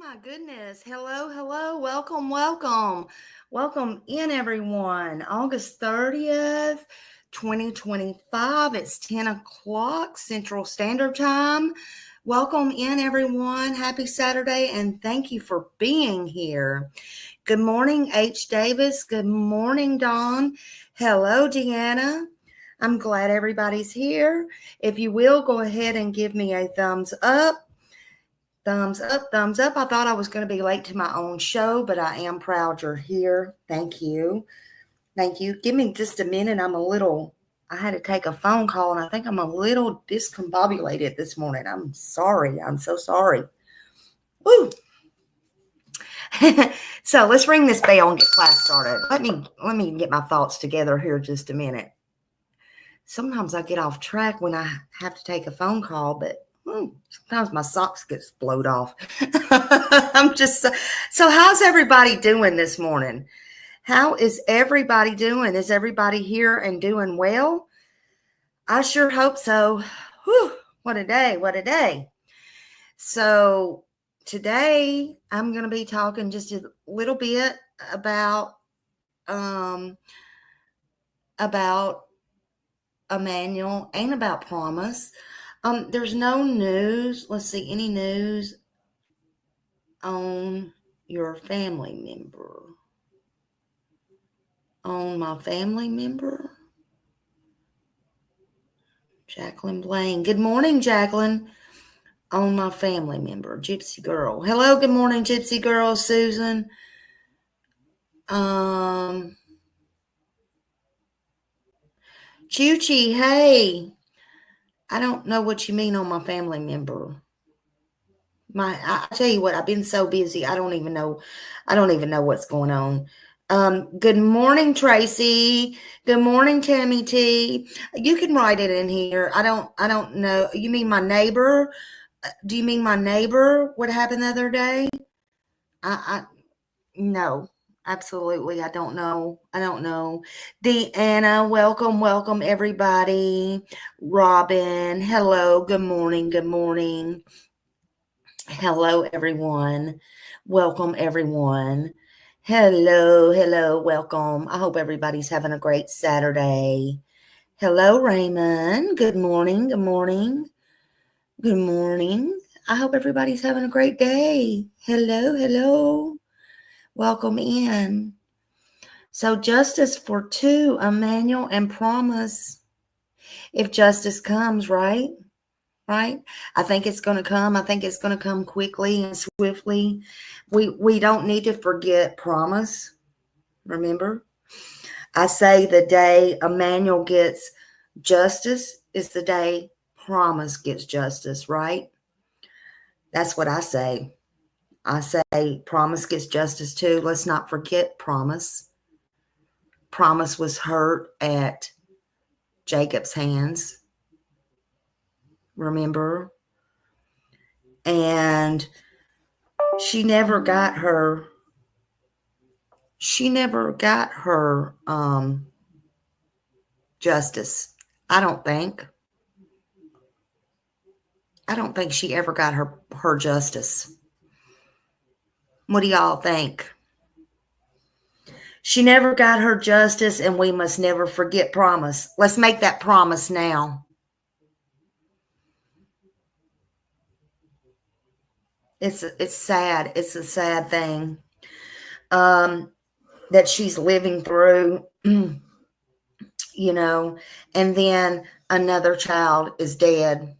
My goodness. Hello, hello. Welcome, welcome. Welcome in, everyone. August 30th, 2025. It's 10 o'clock Central Standard Time. Welcome in, everyone. Happy Saturday, and thank you for being here. Good morning, H. Davis. Good morning, Dawn. Hello, Deanna. I'm glad everybody's here. If you will, go ahead and give me a thumbs up. Thumbs up, thumbs up. I thought I was going to be late to my own show, but I am proud you're here. Thank you. Thank you. Give me just a minute. I had to take a phone call, and I think I'm a little discombobulated this morning. I'm sorry. I'm so sorry. Woo. So let's ring this bell and get class started. Let me get my thoughts together here just a minute. Sometimes I get off track when I have to take a phone call, but sometimes my socks get blowed off. So how's everybody doing this morning? How is everybody doing? Is everybody here and doing well? I sure hope so. Whew, what a day. What a day. So today I'm going to be talking just a little bit about Emmanuel and about Promise. There's no news. Let's see, any news on your family member? On my family member? Jacqueline Blaine. Good morning, Jacqueline. On my family member, Gypsy Girl. Hello, good morning, Gypsy Girl, Susan. Chuchi, hey. I don't know what you mean on my family member. I tell you what, I've been so busy. I don't even know what's going on. Good morning, Tracy. Good morning, Tammy T. You can write it in here. I don't know. You mean my neighbor? Do you mean my neighbor? What happened the other day? No, absolutely. I don't know. Deanna, welcome everybody. Robin, hello. Good morning. Hello, everyone. Welcome, everyone. Hello, welcome. I hope everybody's having a great Saturday. Hello, Raymond. Good morning. I hope everybody's having a great day. Hello. Welcome in. So justice for two, Emmanuel and Promise. If justice comes, right? I think it's going to come. I think it's going to come quickly and swiftly. We don't need to forget Promise. Remember? I say the day Emmanuel gets justice is the day Promise gets justice, right? That's what I say. I say Promise gets justice too. Let's not forget Promise. Promise was hurt at Jacob's hands. Remember? And she never got her justice. I don't think she ever got her justice. What do y'all think? She never got her justice, and we must never forget Promise. Let's make that promise now. It's sad. It's a sad thing that she's living through, and then another child is dead.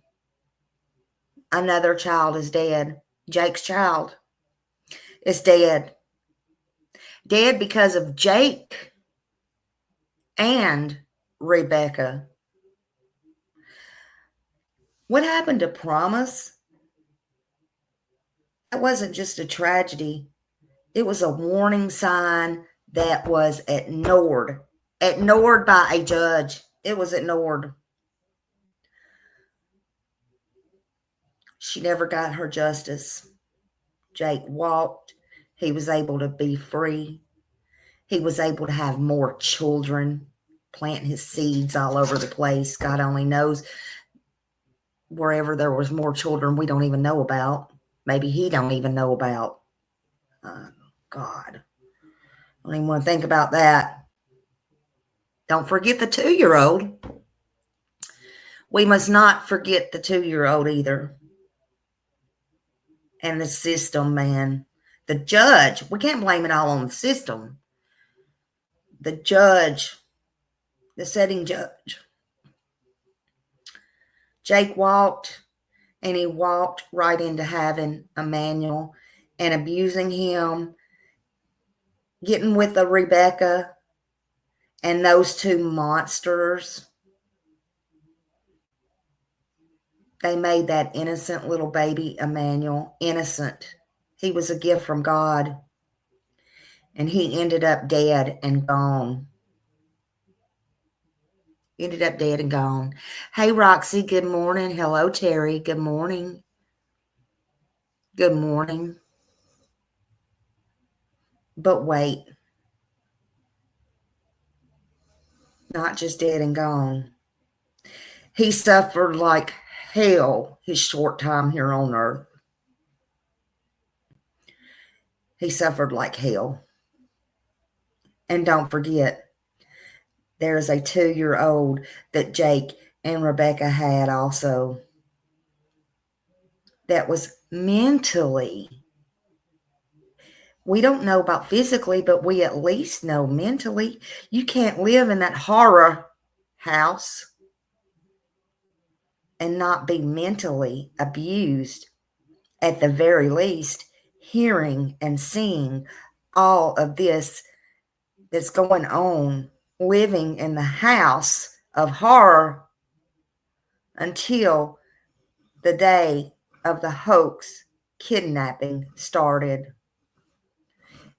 Jake's child is dead. Dead because of Jake and Rebecca. What happened to Promise? That wasn't just a tragedy. It was a warning sign that was ignored by a judge. It was ignored. She never got her justice. Jake walked. He was able to be free. He was able to have more children, plant his seeds all over the place. God only knows wherever there was more children we don't even know about. Maybe he don't even know about. God, I don't even want to think about that. Don't forget the 2-year-old. We must not forget the 2-year-old either. And the system, man. The judge, we can't blame it all on the system. The judge, the setting judge. Jake walked, and he walked right into having Emmanuel and abusing him, getting with a Rebecca and those two monsters. They made that innocent little baby Emmanuel innocent. He was a gift from God, and he ended up dead and gone. Ended up dead and gone. Hey, Roxy, good morning. Hello, Terry. Good morning. Good morning. But wait. Not just dead and gone. He suffered like hell his short time here on earth. He suffered like hell. And don't forget, there's a 2-year-old that Jake and Rebecca had also that was mentally. We don't know about physically, but we at least know mentally. You can't live in that horror house and not be mentally abused, at the very least, hearing and seeing all of this that's going on, living in the house of horror until the day of the hoax kidnapping started,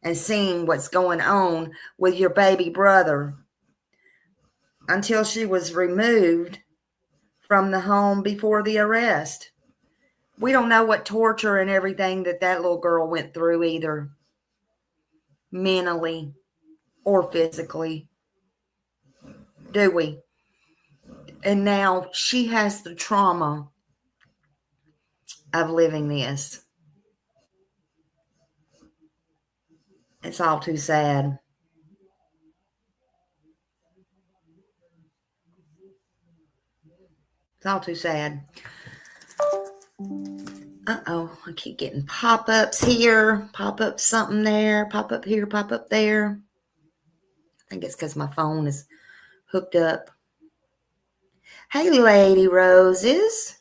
and seeing what's going on with your baby brother until she was removed from the home before the arrest. We don't know what torture and everything that little girl went through either, mentally or physically, do we? And now she has the trauma of living this. It's all too sad. It's all too sad. Uh-oh, I keep getting pop-ups here, pop-up something there, pop-up here, pop-up there. I think it's because my phone is hooked up. Hey, Lady Roses.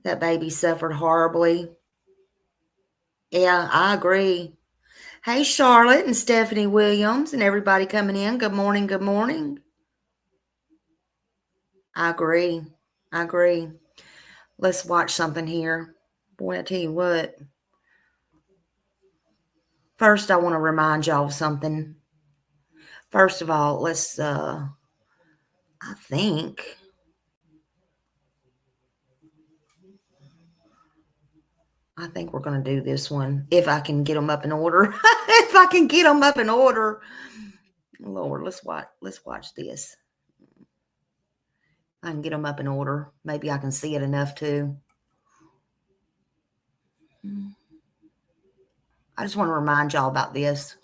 That baby suffered horribly. Yeah, I agree. Hey, Charlotte and Stephanie Williams and everybody coming in. Good morning, good morning. I agree. I agree. Let's watch something here. Boy, I tell you what. First, I want to remind y'all of something. First of all, let's, I think we're going to do this one. If I can get them up in order. If I can get them up in order. Lord, let's watch this. I can get them up in order. Maybe I can see it enough too. I just want to remind y'all about this.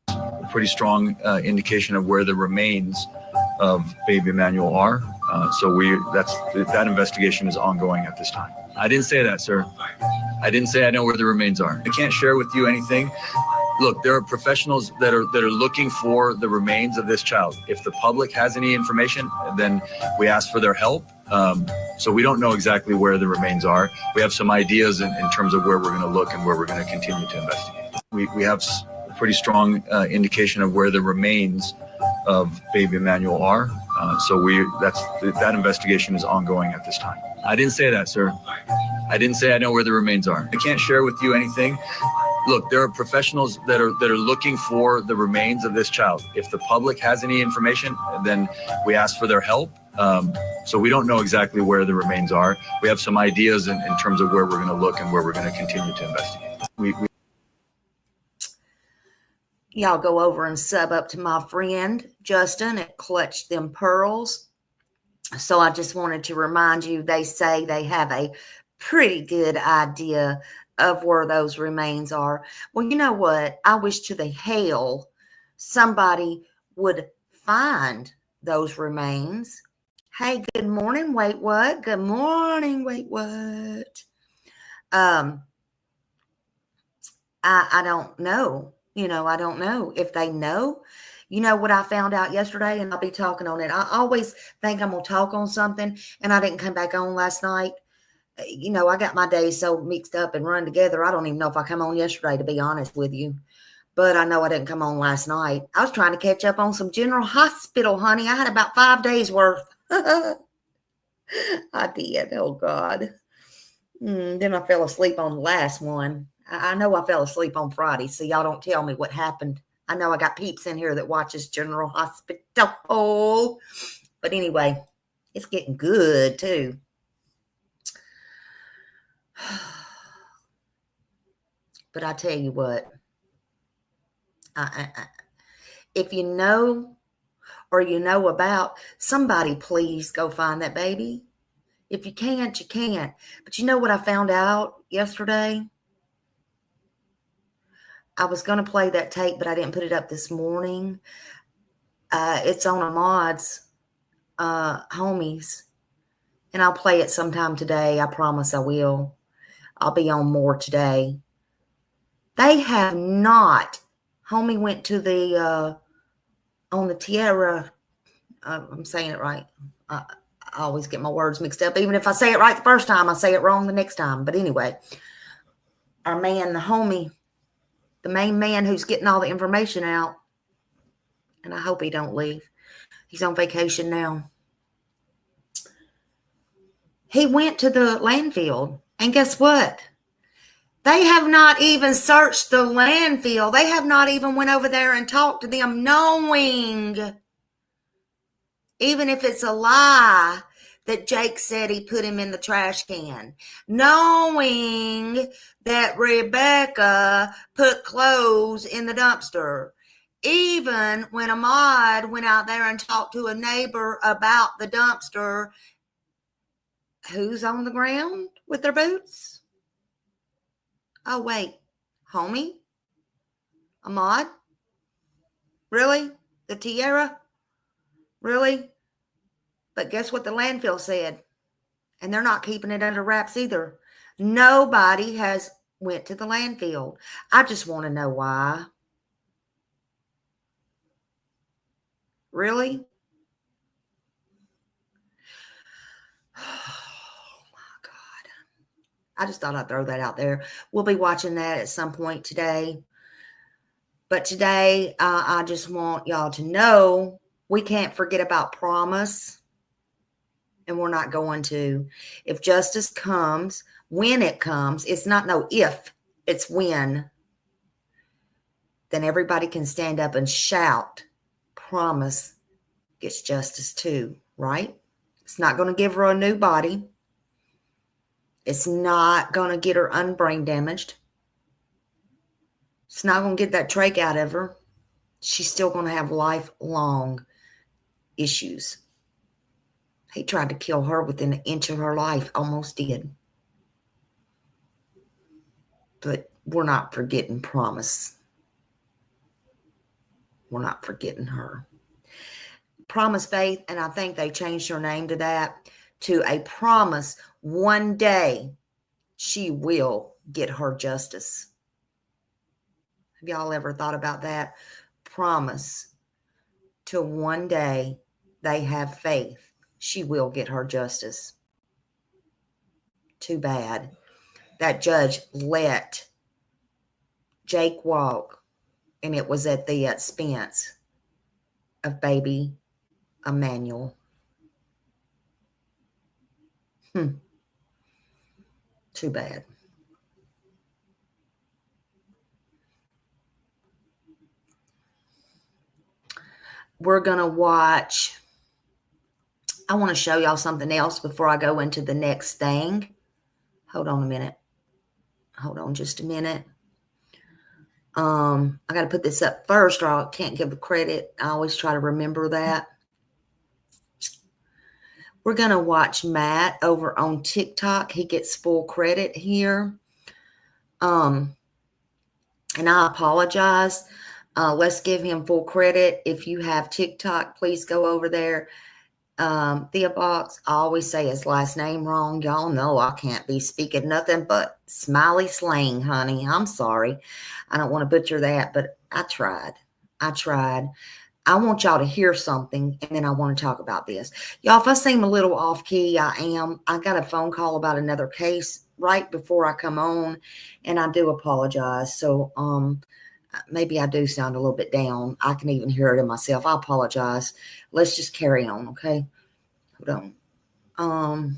A pretty strong indication of where the remains of baby Emmanuel are. So that investigation is ongoing at this time. I didn't say that, sir. I didn't say I know where the remains are. I can't share with you anything. Look, there are professionals that are looking for the remains of this child. If the public has any information, then we ask for their help. So we don't know exactly where the remains are. We have some ideas in terms of where we're going to look and where we're going to continue to investigate. We have a pretty strong indication of where the remains of baby Emmanuel are. So that investigation is ongoing at this time. I didn't say that, sir. I didn't say I know where the remains are. I can't share with you anything. Look, there are professionals that are looking for the remains of this child. If the public has any information, then we ask for their help. So we don't know exactly where the remains are. We have some ideas in terms of where we're going to look and where we're going to continue to investigate. Y'all go over and sub up to my friend Justin at Clutch Them Pearls. So I just wanted to remind you, they say they have a pretty good idea of where those remains are. Well, you know what? I wish to the hell somebody would find those remains. Hey, good morning. Wait, what? Good morning. Wait, what? I don't know. I don't know if they know. You know what I found out yesterday, and I'll be talking on it. I always think I'm going to talk on something, and I didn't come back on last night. I got my days so mixed up and run together. I don't even know if I come on yesterday, to be honest with you. But I know I didn't come on last night. I was trying to catch up on some General Hospital, honey. I had about 5 days worth. I did. Oh, God. Then I fell asleep on the last one. I know I fell asleep on Friday, so y'all don't tell me what happened. I know I got peeps in here that watches General Hospital. But anyway, it's getting good, too. But I tell you what, if you know or you know about, somebody please go find that baby. If you can't, you can't. But you know what I found out yesterday? I was going to play that tape, but I didn't put it up this morning. It's on Ahmad's homies, and I'll play it sometime today. I promise I will. I'll be on more today. They have not. Homie went to the on the Tierra. I'm saying it right. I always get my words mixed up. Even if I say it right the first time, I say it wrong the next time. But anyway, our man, the homie, the main man who's getting all the information out, and I hope he don't leave. He's on vacation now. He went to the landfill, and guess what? They have not even searched the landfill. They have not even went over there and talked to them, knowing, even if it's a lie, that Jake said he put him in the trash can, knowing that Rebecca put clothes in the dumpster. Even when Ahmad went out there and talked to a neighbor about the dumpster, who's on the ground with their boots? Oh, wait, homie? Ahmad? Really? The Tierra? Really? But guess what the landfill said? And they're not keeping it under wraps either. Nobody has went to the landfill. I just want to know why. Really? Oh, my God. I just thought I'd throw that out there. We'll be watching that at some point today. But today, I just want y'all to know we can't forget about promise. And we're not going to. If justice comes, when it comes, it's not no if, it's when. Then everybody can stand up and shout, promise gets justice too, right? It's not going to give her a new body. It's not going to get her unbrain damaged. It's not going to get that trach out of her. She's still going to have lifelong issues. He tried to kill her within an inch of her life, almost did. But we're not forgetting promise. We're not forgetting her. Promise Faith, and I think they changed her name to that, to a promise one day she will get her justice. Have y'all ever thought about that? Promise till one day they have faith she will get her justice. Too bad that judge let Jake walk, and it was at the expense of baby Emmanuel. Too bad. We're going to watch. I want to show y'all something else before I go into the next thing. Hold on a minute. Hold on just a minute. I got to put this up first, or I can't give the credit. I always try to remember that. We're going to watch Matt over on TikTok. He gets full credit here. And I apologize. Let's give him full credit. If you have TikTok, please go over there. Thea Box, I always say his last name wrong. Y'all know I can't be speaking nothing but smiley slang, honey. I'm sorry. I don't want to butcher that, but I tried. I want y'all to hear something, and then I want to talk about this. Y'all, if I seem a little off key, I am. I got a phone call about another case right before I come on, and I do apologize. So, maybe I do sound a little bit down. I can even hear it in myself. I apologize. Let's just carry on, okay? Hold on.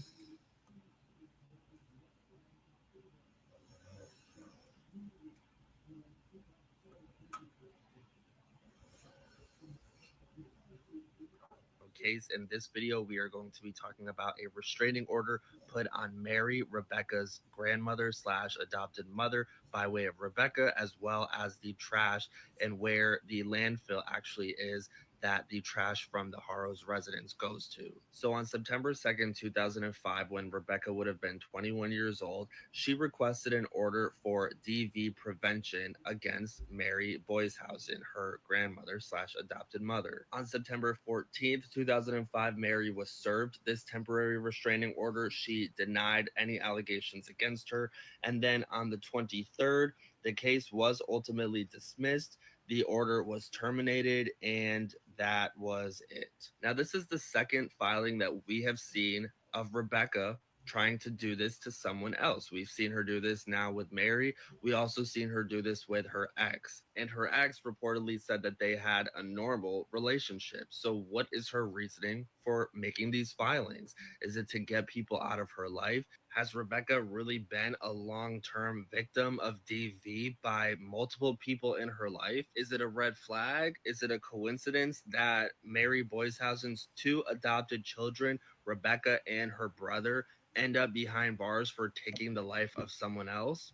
Case. In this video, we are going to be talking about a restraining order put on Mary, Rebecca's grandmother slash adopted mother, by way of Rebecca, as well as the trash and where the landfill actually is that the trash from the Harrow's residence goes to. So on September 2nd, 2005, when Rebecca would have been 21 years old, she requested an order for DV prevention against Mary Boyshausen, her grandmother slash adopted mother. On September 14th, 2005, Mary was served this temporary restraining order. She denied any allegations against her. And then on the 23rd, the case was ultimately dismissed. The order was terminated, and that was it. Now, this is the second filing that we have seen of Rebecca trying to do this to someone else. We've seen her do this now with Mary. We also seen her do this with her ex. And her ex reportedly said that they had a normal relationship. So what is her reasoning for making these filings? Is it to get people out of her life? Has Rebecca really been a long-term victim of DV by multiple people in her life? Is it a red flag? Is it a coincidence that Mary Boyshausen's two adopted children, Rebecca and her brother, end up behind bars for taking the life of someone else?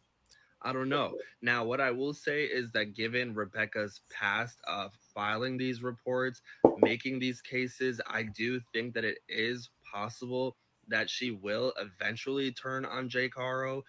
I don't know. Now, what I will say is that given Rebecca's past of filing these reports, making these cases, I do think that it is possible that she will eventually turn on Jake Harrow.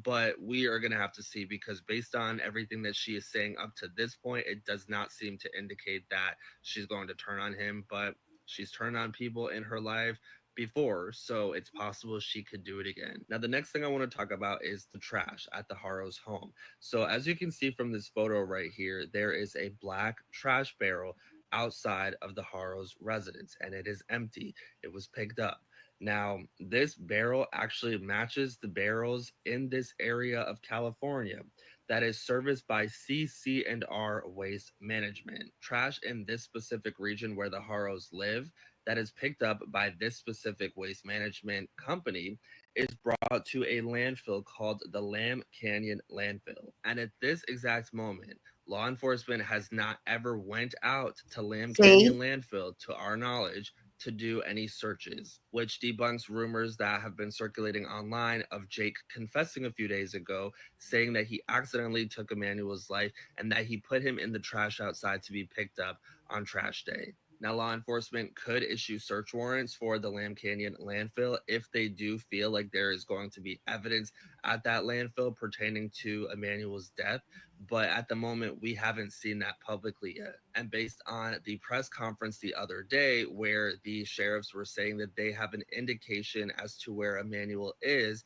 But we are going to have to see, because based on everything that she is saying up to this point, it does not seem to indicate that she's going to turn on him. But she's turned on people in her life before, so it's possible she could do it again. Now, the next thing I want to talk about is the trash at the Harrow's home. So as you can see from this photo right here, there is a black trash barrel outside of the Harrow's residence, and it is empty. It was picked up. Now, this barrel actually matches the barrels in this area of California that is serviced by CC&R Waste Management. Trash in this specific region where the Harrows live that is picked up by this specific waste management company is brought to a landfill called the Lamb Canyon Landfill. And at this exact moment, law enforcement has not ever went out to Lamb Canyon Landfill, to our knowledge, to do any searches, which debunks rumors that have been circulating online of Jake confessing a few days ago, saying that he accidentally took Emmanuel's life and that he put him in the trash outside to be picked up on trash day. Now, law enforcement could issue search warrants for the Lamb Canyon landfill if they do feel like there is going to be evidence at that landfill pertaining to Emmanuel's death. But at the moment, we haven't seen that publicly yet. And based on the press conference the other day, where the sheriffs were saying that they have an indication as to where Emmanuel is,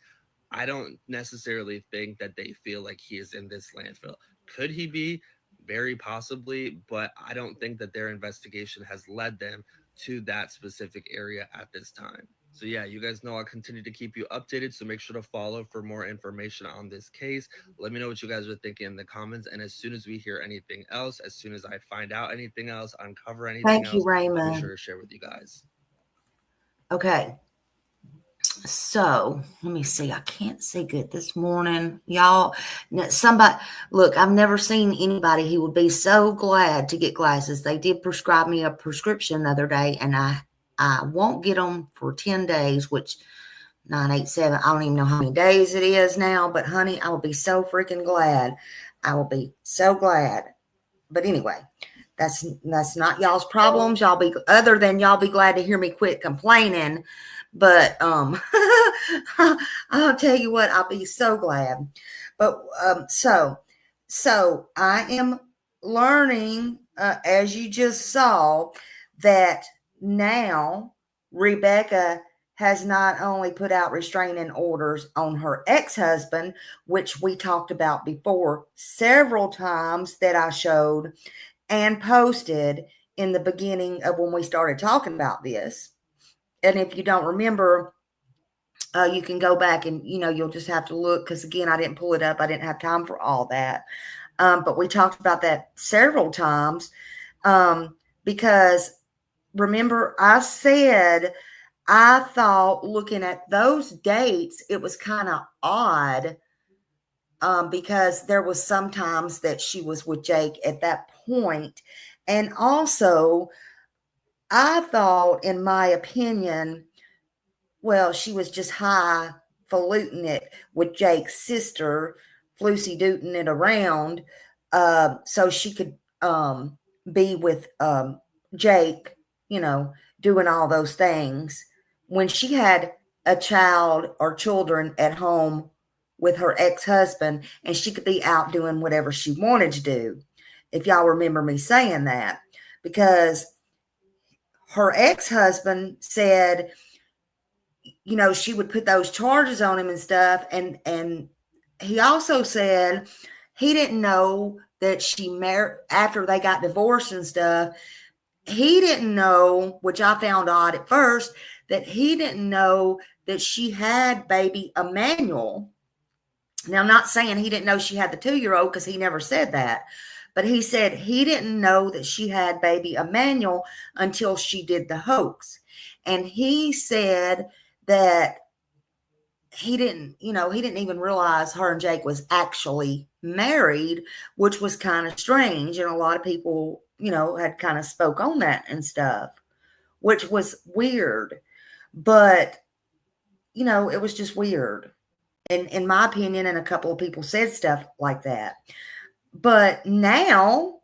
I don't necessarily think that they feel like he is in this landfill. Could he be? Very possibly, but I don't think that their investigation has led them to that specific area at this time. So yeah, you guys know I'll continue to keep you updated, so make sure to follow for more information on this case. Let me know what you guys are thinking in the comments, and as soon as we hear anything else, as soon as I find out anything else, uncover anything else, I'll be sure to share with you guys. Okay. So let me see. I can't see good this morning, y'all. Somebody, look, I've never seen anybody who would be so glad to get glasses. They did prescribe me a prescription the other day, and I won't get them for 10 days, which 987, I don't even know how many days it is now, but honey, I will be so freaking glad. I will be so glad. But anyway, that's not y'all's problems. Y'all be, other than y'all be glad to hear me quit complaining. But I'll tell you what, I'll be so glad. But so I am learning, as you just saw, that now Rebecca has not only put out restraining orders on her ex-husband, which we talked about before several times that I showed and posted in the beginning of when we started talking about this. And if you don't remember, you can go back and, you'll just have to look because, again, I didn't pull it up. I didn't have time for all that. But we talked about that several times because, remember, I said I thought looking at those dates, it was kind of odd because there was sometimes that she was with Jake at that point. And also, I thought, in my opinion, well, she was just highfalutin it with Jake's sister, Flucy Dootin it around, so she could be with Jake, doing all those things when she had a child or children at home with her ex-husband, and she could be out doing whatever she wanted to do. If y'all remember me saying that, because her ex-husband said, she would put those charges on him and stuff. And he also said he didn't know that she married after they got divorced and stuff. He didn't know, which I found odd at first, that he didn't know that she had baby Emmanuel. Now, I'm not saying he didn't know she had the 2-year-old because he never said that. But he said he didn't know that she had baby Emmanuel until she did the hoax. And he said that he didn't even realize her and Jake was actually married, which was kind of strange. And a lot of people, had kind of spoke on that and stuff, which was weird. But, it was just weird. In my opinion, and a couple of people said stuff like that. But now,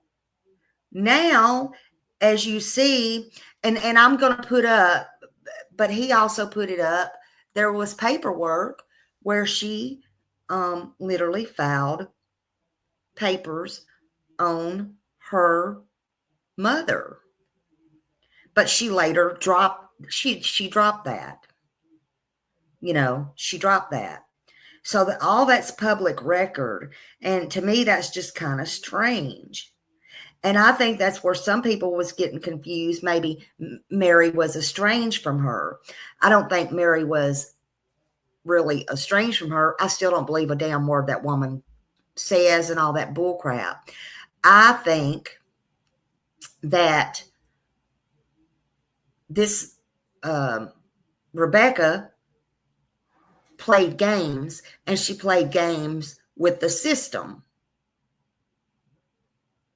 as you see, and I'm going to put up, but he also put it up, there was paperwork where she literally filed papers on her mother. But she later she dropped that. She dropped that. So that all that's public record. And to me, that's just kind of strange. And I think that's where some people was getting confused. Maybe Mary was estranged from her. I don't think Mary was really estranged from her. I still don't believe a damn word that woman says and all that bull crap. I think that this Rebecca played games, and she played games with the system.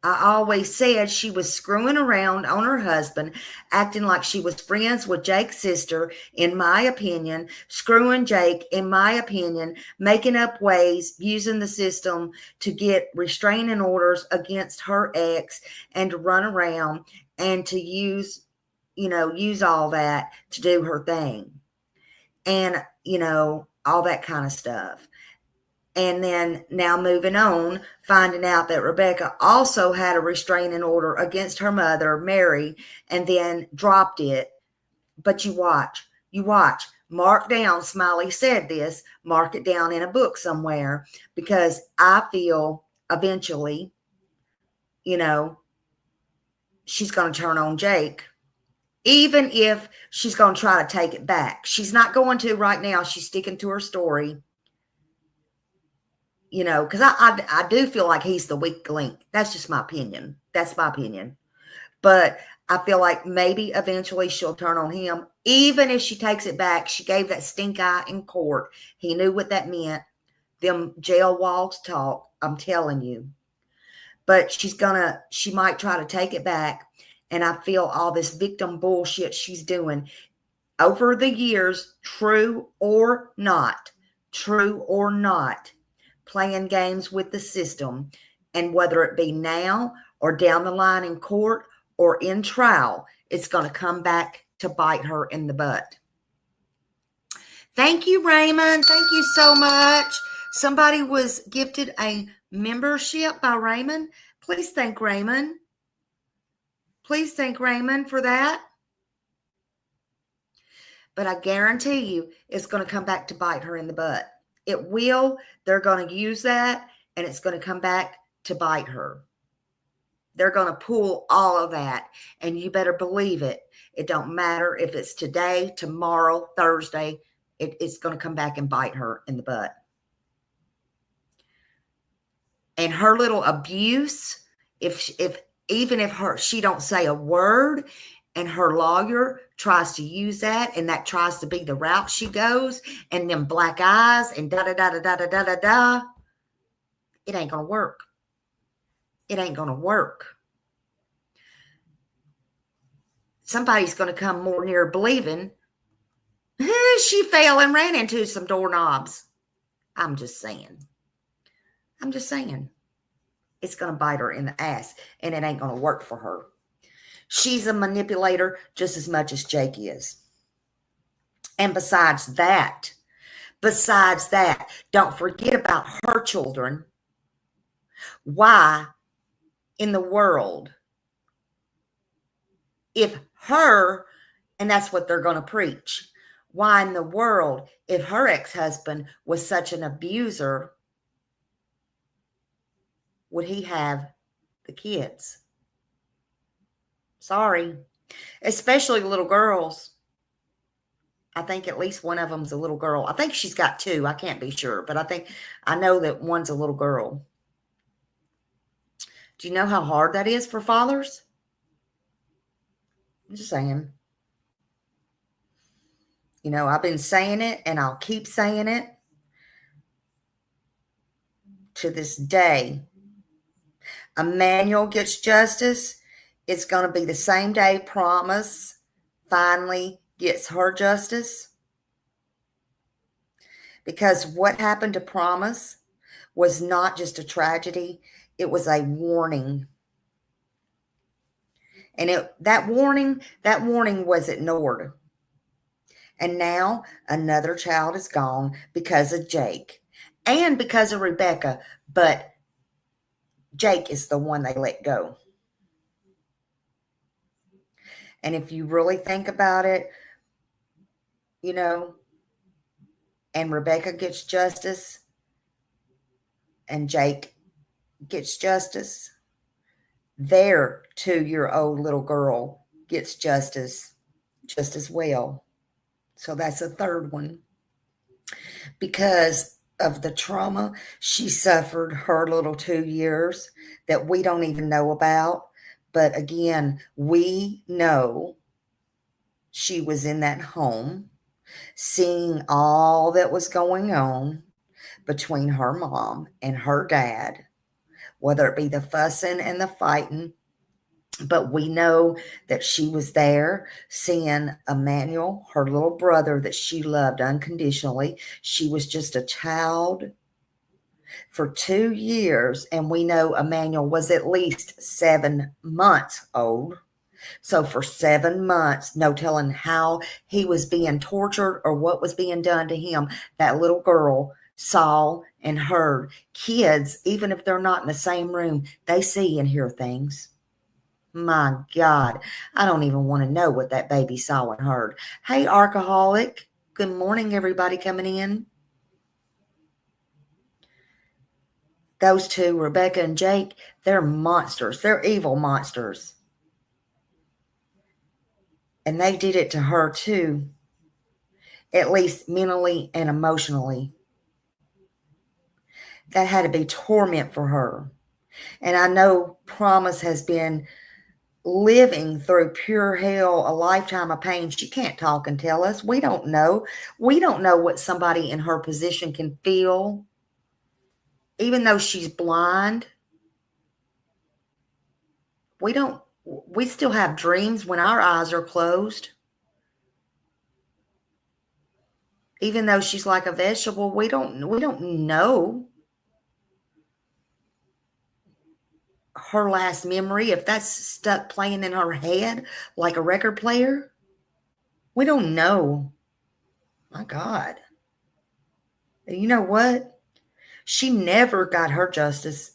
I always said she was screwing around on her husband, acting like she was friends with Jake's sister, in my opinion, screwing Jake, in my opinion, making up ways, using the system to get restraining orders against her ex and to run around and to use all that to do her thing. And, all that kind of stuff. And then now moving on, finding out that Rebecca also had a restraining order against her mother, Mary, and then dropped it. But you watch, mark down, Smiley said this, mark it down in a book somewhere, because I feel eventually, she's going to turn on Jake. Even if she's going to try to take it back. She's not going to right now. She's sticking to her story. Because I do feel like he's the weak link. That's just my opinion. That's my opinion. But I feel like maybe eventually she'll turn on him. Even if she takes it back, she gave that stink eye in court. He knew what that meant. Them jail walls talk, I'm telling you. But she might try to take it back. And I feel all this victim bullshit she's doing over the years, true or not, playing games with the system, and whether it be now or down the line in court or in trial, it's going to come back to bite her in the butt. Thank you, Raymond. Thank you so much. Somebody was gifted a membership by Raymond. Please thank Raymond. Please thank Raymond for that. But I guarantee you it's going to come back to bite her in the butt. It will. They're going to use that, and it's going to come back to bite her. They're going to pull all of that, and you better believe it. It don't matter if it's today, tomorrow, Thursday. It's going to come back and bite her in the butt. And her little abuse, even if she don't say a word, and her lawyer tries to use that, and that tries to be the route she goes, and them black eyes, and da-da-da-da-da-da-da-da, it ain't going to work. It ain't going to work. Somebody's going to come more near believing she fell and ran into some doorknobs. I'm just saying. It's going to bite her in the ass, and it ain't going to work for her. She's a manipulator just as much as Jake is. And besides that, don't forget about her children. Why in the world, if her, and that's what they're going to preach, why in the world, if her ex-husband was such an abuser, would he have the kids? Sorry. Especially little girls. I think at least one of them's a little girl. I think she's got two. I can't be sure, but I know that one's a little girl. Do you know how hard that is for fathers? I'm just saying. You know, I've been saying it, and I'll keep saying it to this day. Emmanuel gets justice. It's going to be the same day Promise finally gets her justice. Because what happened to Promise was not just a tragedy. It was a warning. And that warning was ignored. And now another child is gone because of Jake and because of Rebecca. But Jake is the one they let go. And if you really think about it, you know, and Rebecca gets justice and Jake gets justice, their 2-year-old little girl gets justice just as well. So that's a third one. Because of the trauma she suffered her little 2 years that we don't even know about. But again, we know she was in that home, seeing all that was going on between her mom and her dad, whether it be the fussing and the fighting. But we know that she was there seeing Emmanuel, her little brother that she loved unconditionally. She was just a child for 2 years. And we know Emmanuel was at least 7 months old. So for 7 months, no telling how he was being tortured or what was being done to him, that little girl saw and heard. Kids, even if they're not in the same room, they see and hear things. My God, I don't even want to know what that baby saw and heard. Hey, Alcoholic. Good morning, everybody coming in. Those two, Rebecca and Jake, they're monsters. They're evil monsters. And they did it to her too, at least mentally and emotionally. That had to be torment for her. And I know Promise has been living through pure hell, a lifetime of pain. She can't talk and tell us. We don't know. We don't know what somebody in her position can feel. Even though she's blind, we still have dreams when our eyes are closed. Even though she's like a vegetable, we don't know her last memory, if that's stuck playing in her head like a record player. We don't know. My God. You know what? She never got her justice.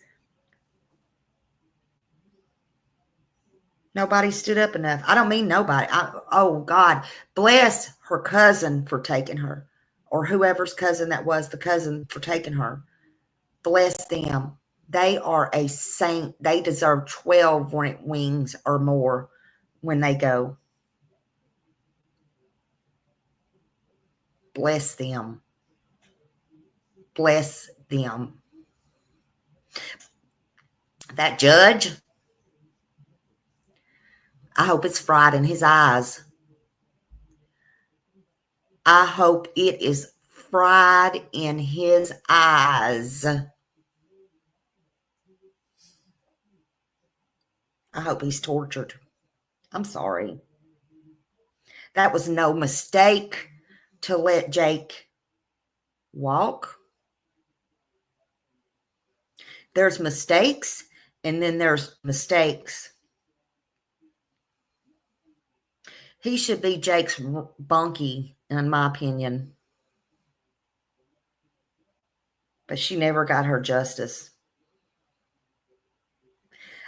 Nobody stood up enough. I don't mean nobody. Oh, God, bless her cousin for taking her, or whoever's cousin that was, the cousin for taking her. Bless them. They are a saint. They deserve 12 wings or more when they go. Bless them. Bless them. That judge, I hope it's fried in his eyes. I hope it is fried in his eyes. I hope he's tortured. I'm sorry. That was no mistake to let Jake walk. There's mistakes, and then there's mistakes. He should be Jake's bunkie, in my opinion. But she never got her justice.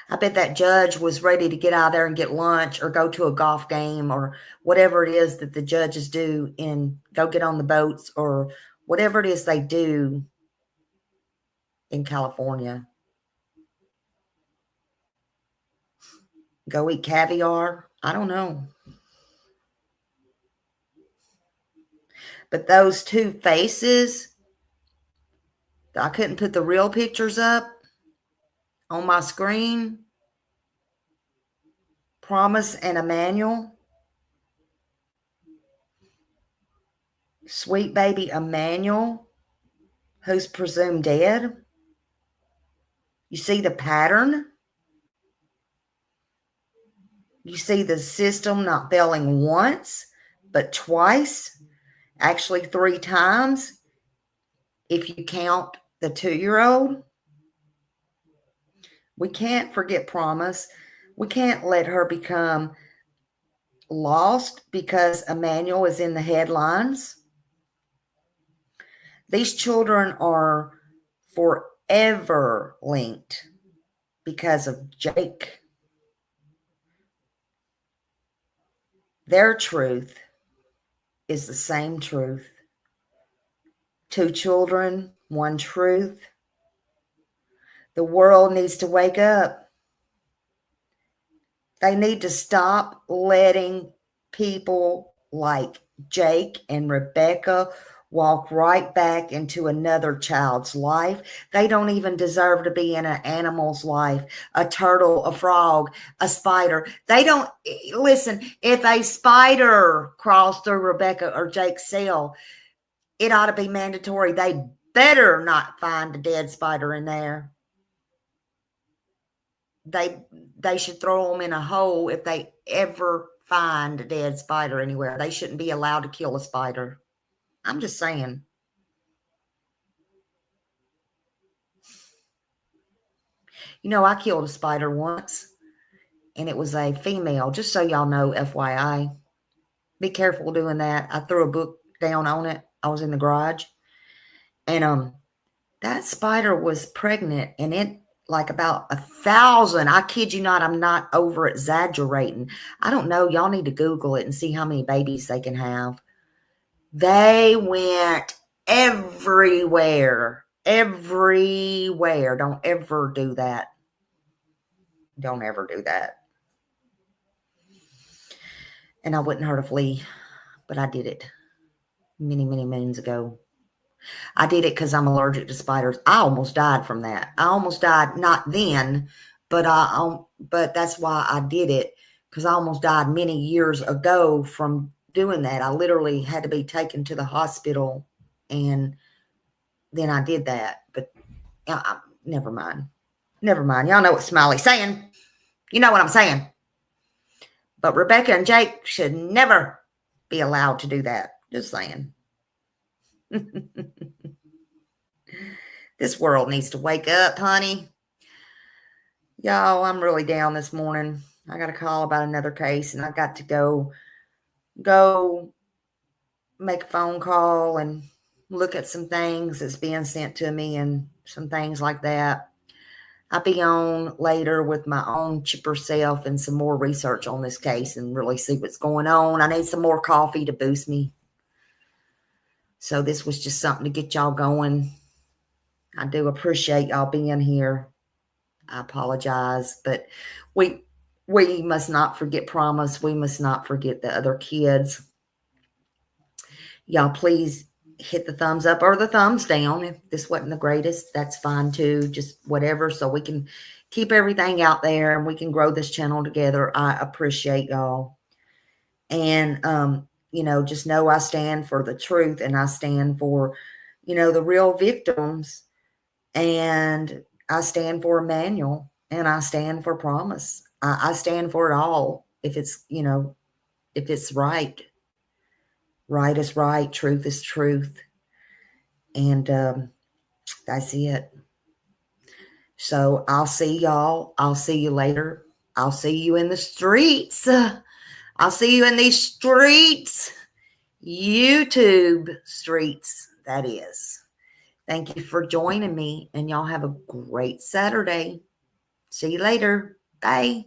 I bet that judge was ready to get out there and get lunch or go to a golf game or whatever it is that the judges do, and go get on the boats or whatever it is they do in California. Go eat caviar? I don't know. But those two faces, I couldn't put the real pictures up on my screen. Promise and Emmanuel. Sweet baby Emmanuel, who's presumed dead. You see the pattern? You see the system not failing once, but twice, actually 3 times, if you count the 2-year-old. We can't forget Promise. We can't let her become lost because Emmanuel is in the headlines. These children are forever linked because of Jake. Their truth is the same truth. 2 children, 1 truth. The world needs to wake up. They need to stop letting people like Jake and Rebecca walk right back into another child's life. They don't even deserve to be in an animal's life. A turtle, a frog, a spider. They don't, listen, if a spider crawls through Rebecca or Jake's cell, it ought to be mandatory. They better not find a dead spider in there. They should throw them in a hole if they ever find a dead spider anywhere. They shouldn't be allowed to kill a spider. I'm just saying. You know, I killed a spider once, and it was a female. Just so y'all know, FYI. Be careful doing that. I threw a book down on it. I was in the garage. And that spider was pregnant, and it like about 1,000. I kid you not, I'm not over exaggerating. I don't know. Y'all need to Google it and see how many babies they can have. They went everywhere. Everywhere. Don't ever do that. Don't ever do that. And I wouldn't hurt a flea, but I did it many, many moons ago. I did it because I'm allergic to spiders. I almost died from that. I almost died, not then, but that's why I did it, because I almost died many years ago from doing that. I literally had to be taken to the hospital, and then I did that. But never mind. Never mind. Y'all know what Smiley's saying. You know what I'm saying. But Rebecca and Jake should never be allowed to do that. Just saying. This world needs to wake up, honey. Y'all, I'm really down this morning. I got a call about another case, and I got to go make a phone call and look at some things that's being sent to me and some things like that. I'll be on later with my own chipper self and some more research on this case and really see what's going on. I need some more coffee to boost me. So this was just something to get y'all going. I do appreciate y'all being here. I apologize, but we must not forget Promise. We must not forget the other kids. Y'all please hit the thumbs up or the thumbs down. If this wasn't the greatest, that's fine too. Just whatever, so we can keep everything out there and we can grow this channel together. I appreciate y'all. And, just know I stand for the truth and I stand for, the real victims. And I stand for Emmanuel and I stand for Promise. I stand for it all. If it's, if it's right. Right is right. Truth is truth. And that's it. So I'll see y'all. I'll see you later. I'll see you in the streets. I'll see you in these streets. YouTube streets, that is. Thank you for joining me. And y'all have a great Saturday. See you later. Bye.